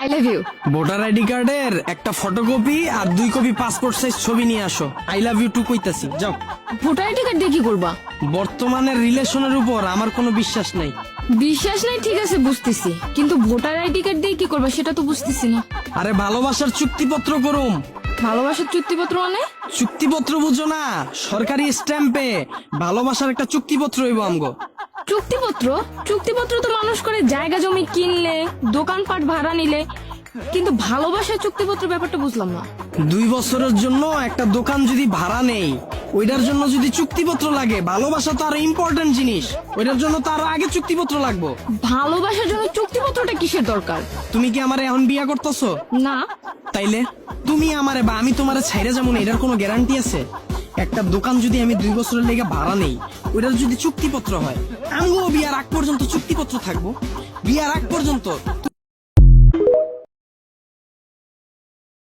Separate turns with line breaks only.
I love you.
Voter ID কার্ডের একটা photocopy আর 2 কপি পাসপোর্ট সাইজ ছবি নিয়ে আসো। আই লাভ ইউ টু কইতাছি, যাও।
ভোটার আইডি কার্ড দিয়ে কি করবা?
বর্তমানের রিলেশনের উপর আমার কোনো বিশ্বাস নাই।
বিশ্বাস নাই ঠিক আছে বুঝতেছি, কিন্তু ভোটার আইডি কার্ড দিয়ে কি করবা সেটা তো বুঝতেছি না।
আরে ভালোবাসার চুক্তিপত্র করুম।
ভালোবাসার চুক্তিপত্র মানে?
চুক্তিপত্র বুঝো না? সরকারি স্ট্যাম্পে ভালোবাসার একটা চুক্তিপত্র হইব আমগো।
চুক্তিপত্র? চুক্তিপত্র তো মানুষ করে জায়গা জমি কিনলে, দোকানপাট ভাড়া নিলে, কিন্তু ভালোবাসার চুক্তিপত্র ব্যাপারটা বুঝলাম না।
2 বছরের জন্য একটা দোকান যদি ভাড়া নেই, ওইটার জন্য যদি চুক্তিপত্র লাগে, ভালোবাসা তো আরো ইম্পর্টেন্ট জিনিস, ওইটার জন্য তো আরো আগে চুক্তিপত্র লাগবো।
ভালোবাসার জন্য চুক্তিপত্রটা কিসের দরকার?
তুমি কি আমারে এখন বিয়া করতেছো?
না।
তাইলে তুমি আমারে বা আমি তোমারে ছাইরা যাবো না, এটার কোনো গ্যারান্টি আছে? একটা দোকান যদি আমি 2 বছরের লেগে ভাড়া নেই, ওইটার যদি চুক্তিপত্র হয়, আমগো বিয়ার আগ পর্যন্ত চুক্তিপত্র থাকবো। বিয়ার আগ পর্যন্ত